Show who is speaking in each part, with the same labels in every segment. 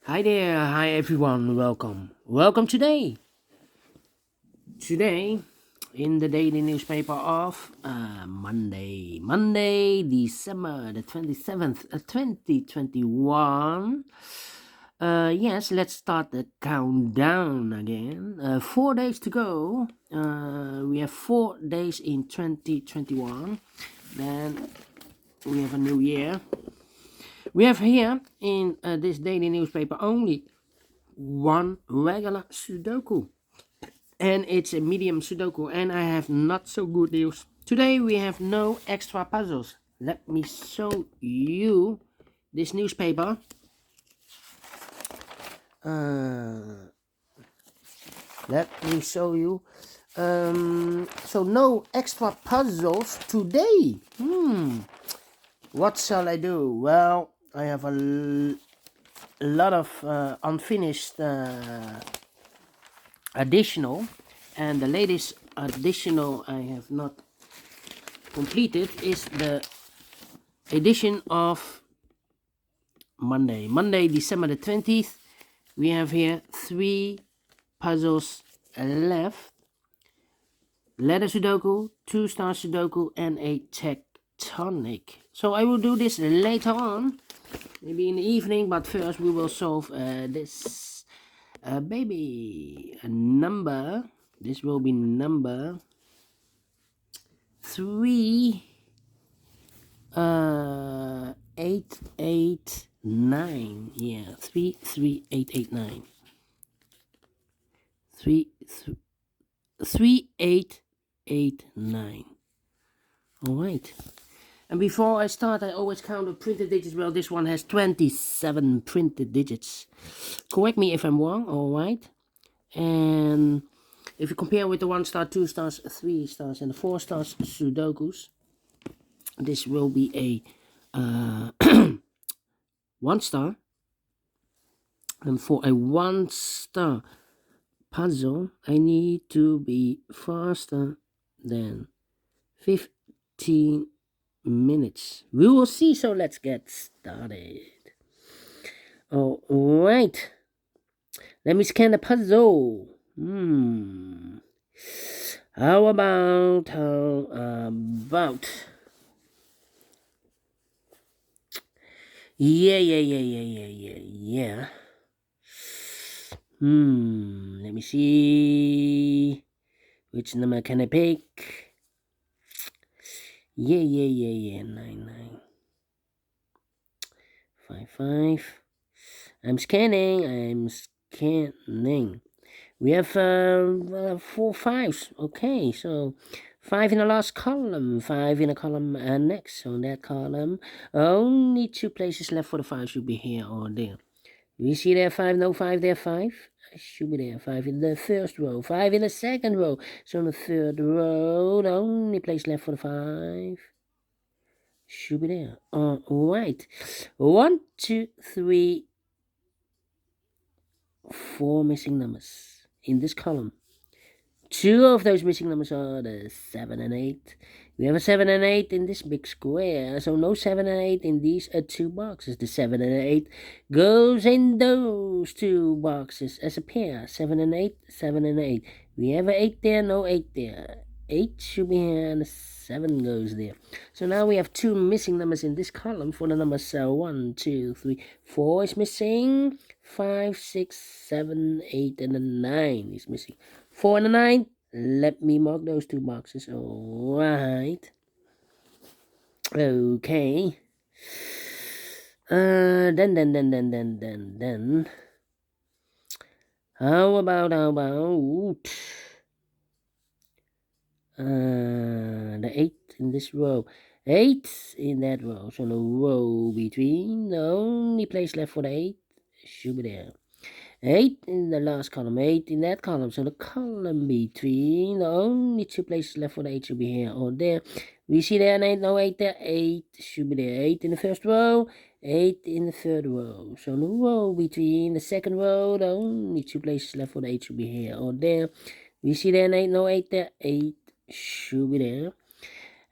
Speaker 1: Hi there, hi everyone, welcome today in the daily newspaper of Monday, December the 27th, 2021. Yes, let's start the countdown again. 4 days to go. We have 4 days in 2021. Then we have a new year. We have here in this daily newspaper only one regular Sudoku, and it's a medium Sudoku. And I have not so good news. Today we have no extra puzzles. Let me show you this newspaper. Let me show you. So no extra puzzles today. What shall I do? Well, I have a lot of unfinished additional, and the latest additional I have not completed is the edition of Monday, December the 20th. We have here 3 puzzles left: letter Sudoku, 2-star Sudoku, and a tectonic. So I will do this later on, maybe in the evening, but first we will solve this baby number. This will be number 3889. Yeah, 33889. 3889. All right. And before I start, I always count the printed digits. Well, this one has 27 printed digits. Correct me if I'm wrong. All right. And if you compare with the 1-star, 2 stars, 3 stars, and the 4 stars Sudokus, this will be a 1-star. And for a 1-star puzzle, I need to be faster than 15 minutes. We will see, so let's get started. All right. Let me scan the puzzle. How about yeah. Let me see. Which number can I pick? Yeah. 9955. I'm scanning. We have 4 5s. Okay, so 5 in the last column, 5 in the column next. On that column, only 2 places left for the 5 should be here or there. We see there 5, no 5 there, 5. Should be there, 5 in the first row, 5 in the second row. So on the third row, the only place left for the 5 should be there. All right. 1, 2, 3, 4 missing numbers in this column. 2 of those missing numbers are the 7 and 8. We have a 7 and 8 in this big square, so no 7 and 8 in these 2 boxes. The 7 and 8 goes in those 2 boxes as a pair. 7 and 8, 7 and 8. We have an 8 there, no 8 there. 8 should be here, and the 7 goes there. So now we have 2 missing numbers in this column for the numbers 1, 2, 3, 4 is missing. 5, 6, 7, 8, and the 9 is missing. 4 and a 9. Let me mark those 2 boxes. All right. Okay. Then. How about the 8 in this row? 8 in that row. So the row between, the only place left for the 8 should be there. 8 in the last column, 8 in that column. So the column between, the only 2 places left for the 8 should be here or there. We see there an 8, no 8 there. 8 should be there. 8 in the first row, 8 in the third row. So the row between the second row, the only 2 places left for the 8 should be here or there. We see there an 8, no 8 there. 8 should be there.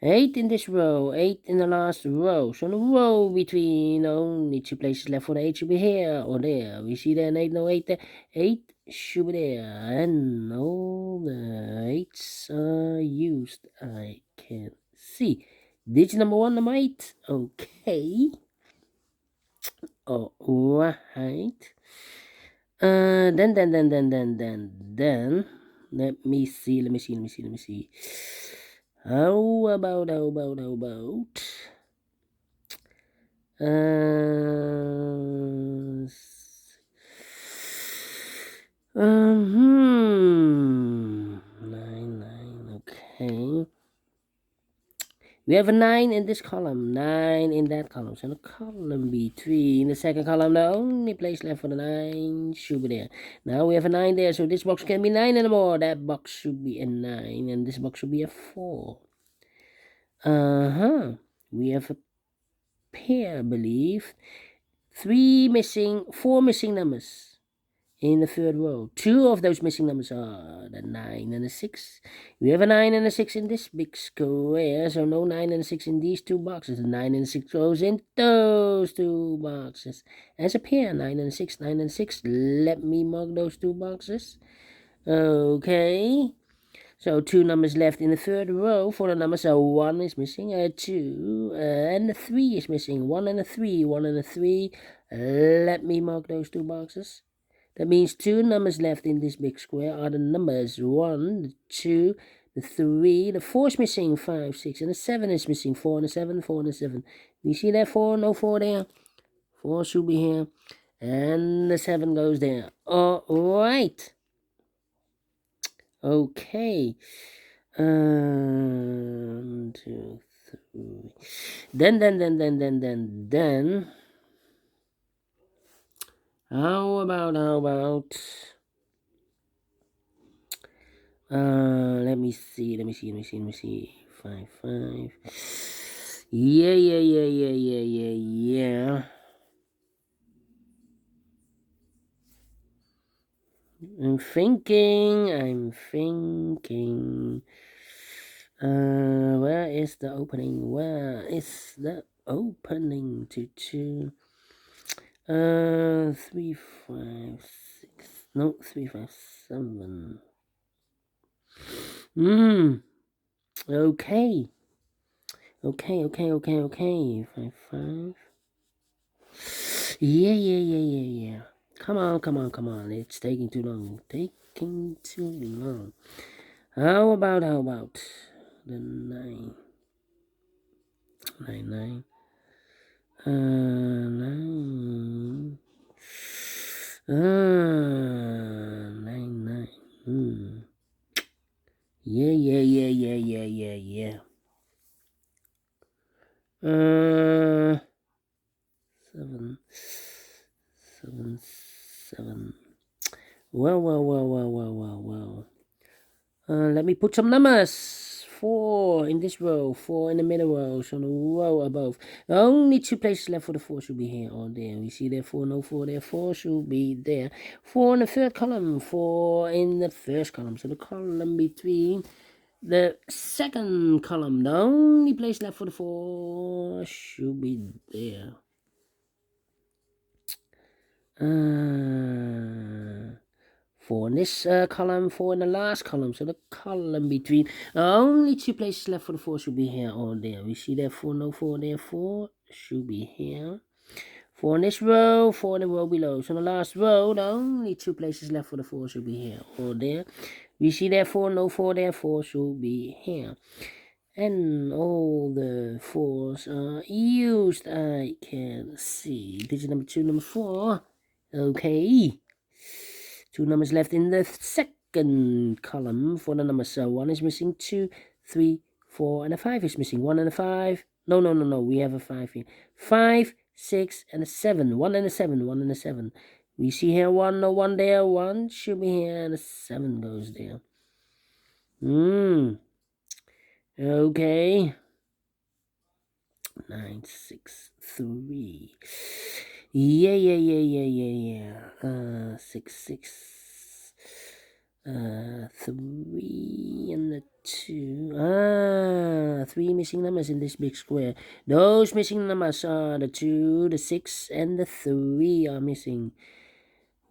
Speaker 1: 8 in this row, 8 in the last row. So the row between only 2 places left for the 8 should be here or there. We see there an 8, no 8 there. 8 should be there. And all the 8s are used. I can see. Digit number 1, number 8. Okay. Alright. Then. Let me see. How about? Uh, nine. Okay. We have a 9 in this column, 9 in that column. So the column B3 in the second column, the only place left for the 9 should be there. Now we have a 9 there, so this box can be 9 anymore. That box should be a 9, and this box should be a 4. We have a pair, I believe. 4 missing numbers in the third row. 2 of those missing numbers are the 9 and the 6. We have a 9 and a 6 in this big square, so no 9 and a 6 in these 2 boxes. The 9 and 6 goes in those 2 boxes as a pair. 9 and 6, 9 and 6. Let me mark those 2 boxes. Okay. So 2 numbers left in the third row for the numbers. So 1 is missing, 2, and 3 is missing. 1 and a 3, 1 and a 3. Let me mark those 2 boxes. That means 2 numbers left in this big square are the numbers 1, the 2, the 3, the 4 is missing, 5, 6, and the 7 is missing, 4 and a 7, 4 and a 7. You see that 4? No 4 there. 4 should be here. And the 7 goes there. Alright. Okay. 1, 2, 3. Then. How about? Let me see. 5, 5. Yeah. I'm thinking. Where is the opening? To 3, 5, 6. No, 3, 5, 7. Okay. 5, 5. Yeah. Come on. It's taking too long. How about the 9? 9. 9. 9. Yeah. 7. Well. Let me put some numbers. 4 in this row, 4 in the middle row, so the row above. Only 2 places left for the 4 should be here or there. We see there 4, no 4 there, 4 should be there. 4 in the third column, 4 in the first column. So the column between the second column, the only place left for the 4 should be there. 4 in this column, 4 in the last column. So the column between only 2 places left for the 4 should be here or there. We see there 4, no 4 there, 4 should be here. 4 in this row, 4 in the row below. So the last row, the only 2 places left for the 4 should be here or there. We see there 4, no 4 there, 4 should be here. And all the 4s are used. I can see. Digit number 2, number 4. Okay. 2 numbers left in the second column for the numbers. So 1 is missing, 2, 3, 4, and a 5 is missing. 1 and a 5. No. We have a 5 here. 5, 6, and a 7. 1 and a 7. We see here 1, no 1 there. 1 should be here, and a 7 goes there. Okay. 9, 6, 3. Yeah. 6. 3 and the 2. 3 missing numbers in this big square. Those missing numbers are the 2, the 6, and the 3 are missing.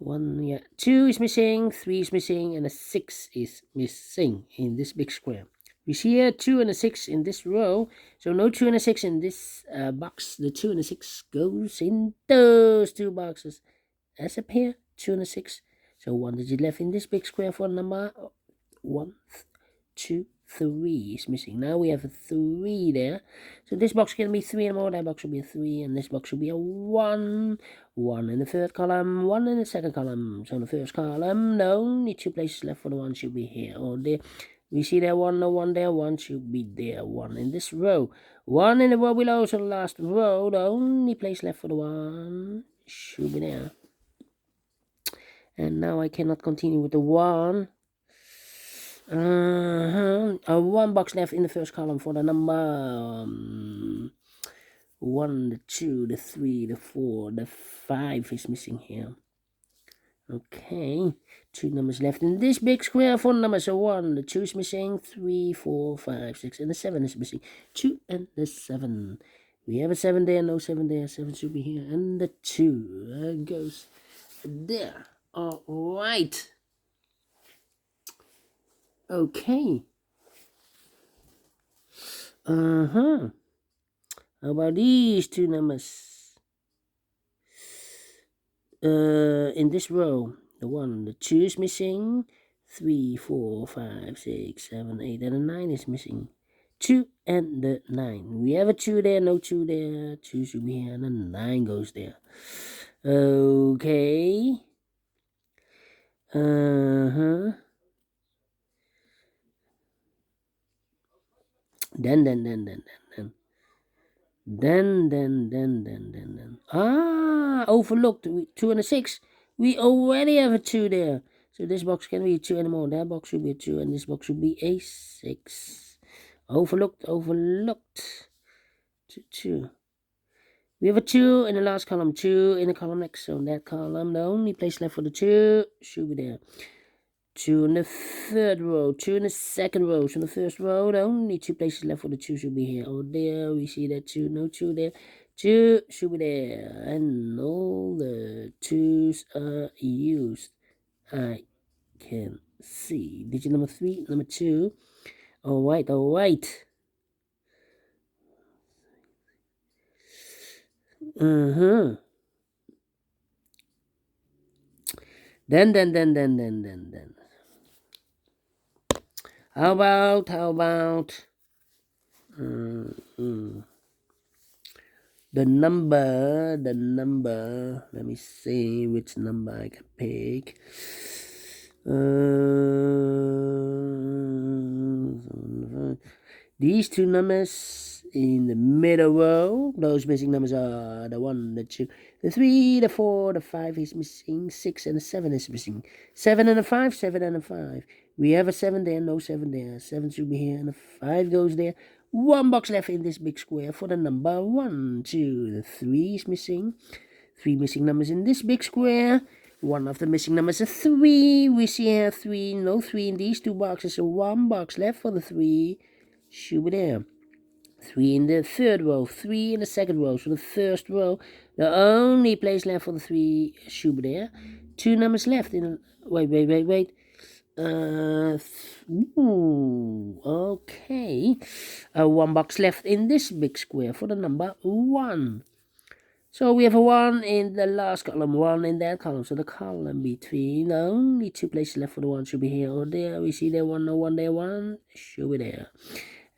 Speaker 1: 2 is missing, 3 is missing, and a 6 is missing in this big square. We see here 2 and a 6 in this row, so no 2 and a 6 in this box. The 2 and a 6 goes in those 2 boxes as a pair, 2 and a 6. So 1 digit left in this big square for number 1, 2, 3 is missing. Now we have a 3 there. So this box can be 3 and more. That box should be a 3, and this box should be a 1. 1 in the third column, 1 in the second column. So in the first column, no, only 2 places left for the 1 should be here or there. We see there 1, no 1 there, 1 should be there. 1 in this row, 1 in the row below. So the last row, the only place left for the 1 should be there. And now I cannot continue with the 1. A 1 box left in the first column for the number 1, the 2, the 3, the 4, the 5 is missing here. Okay, 2 numbers left in this big square for numbers. So 1, the 2 is missing, 3, 4, 5, 6, and the 7 is missing. 2 and the 7. We have a 7 there, no 7 there. 7 should be here, and the 2 goes there. All right. Okay. How about these 2 numbers? In this row, the 1, the 2 is missing. 3, 4, 5, 6, 7, 8, and the 9 is missing. 2 and the 9. We have a 2 there, no 2 there. 2 should be here, and the 9 goes there. Okay. Then. Overlooked. 2 and a 6. We already have a 2 there. So this box can be a 2 anymore. That box should be a 2, and this box should be a 6. Overlooked. 2. We have a 2 in the last column, 2 in the column next. So in that column, the only place left for the 2 should be there. 2 in the third row, 2 in the second row. So in the first row, the only 2 places left for the 2 should be here or there. We see that 2, no 2 there. 2 should be there. And all the 2's are used. I can see. Digit number 3, number 2. All right. Then. How about the number, let me see which number I can pick. These 2 numbers in the middle row, those missing numbers are the 1, the 2, the 3, the 4, the 5 is missing, 6 and the 7 is missing. 7 and a 5, 7 and a 5. We have a 7 there, no 7 there. 7 should be here, and the 5 goes there. 1 box left in this big square for the number 1, 2. The 3 is missing. 3 missing numbers in this big square. 1 of the missing numbers is 3. We see here 3, no 3 in these 2 boxes. So 1 box left for the 3 should be there. 3 in the third row, 3 in the second row. So the first row, the only place left for the 3 should be there. 2 numbers left in. Wait. Okay. 1 box left in this big square for the number 1. So we have a 1 in the last column, 1 in that column. So the column between, the only 2 places left for the 1 should be here or there. We see there 1, no 1 there, 1 should be there.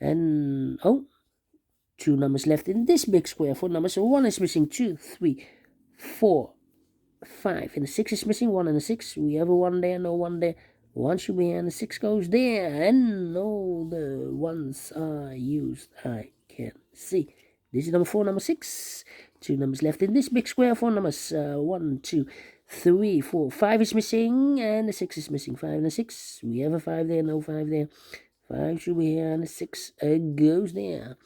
Speaker 1: And 2 numbers left in this big square for numbers. So 1 is missing, 2, 3, 4, 5, and the 6 is missing. 1 and a 6. We have a 1 there, no 1 there. 1 should be here, and the 6 goes there, and all the 1's are used. I can see. This is number 4, number 6. 2 numbers left in this big square for numbers. 1, 2, 3, 4, 5 is missing, and the 6 is missing. 5 and a 6. We have a 5 there, no 5 there. 5 should be here, and the 6 goes there.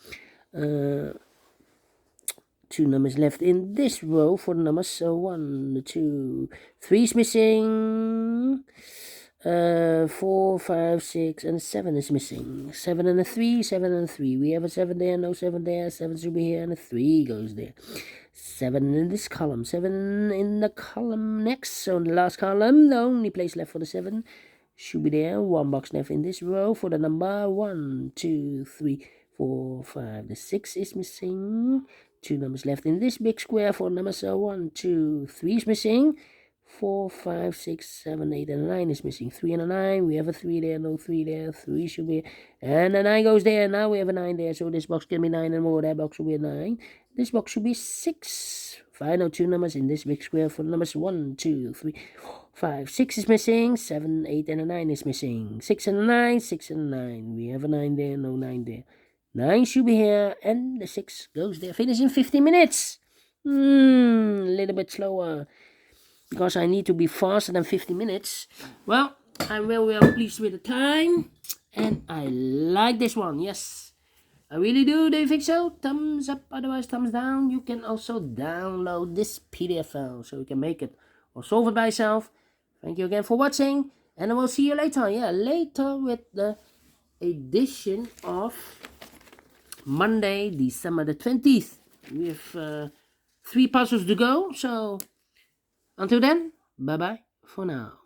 Speaker 1: 2 numbers left in this row for numbers. So 1, 2, 3 is missing. 4, 5, 6, and 7 is missing. 7 and a 3, 7 and a 3. We have a 7 there, no 7 there. 7 should be here, and a 3 goes there. 7 in this column, 7 in the column next. So in the last column, the only place left for the 7 should be there. 1 box left in this row for the number 1, 2, 3, 4, 5. The 6 is missing. 2 numbers left in this big square for numbers 1, 2, 3 is missing. 4, 5, 6, 7, 8, and 9 is missing. 3 and a 9. We have a 3 there, no 3 there. 3 should be. And the 9 goes there. Now we have a 9 there. So this box can be 9 and more. That box will be a 9. This box should be 6. Final 2 numbers in this big square for numbers 1, 2, 3, 4, 5. 6 is missing. 7, 8, and a 9 is missing. 6 and a 9. 6 and a 9. We have a 9 there, no 9 there. 9 should be here. And the 6 goes there. Finish in 15 minutes. A little bit slower, because I need to be faster than 50 minutes. Well, I'm very well pleased with the time, and I like this one. Yes, I really do. Do you think so? Thumbs up, otherwise thumbs down. You can also download this PDF file so you can make it or solve it by yourself. Thank you again for watching, and I will see you later. Yeah, later with the edition of Monday, December the 20th. We have 3 puzzles to go, so until then, bye-bye for now.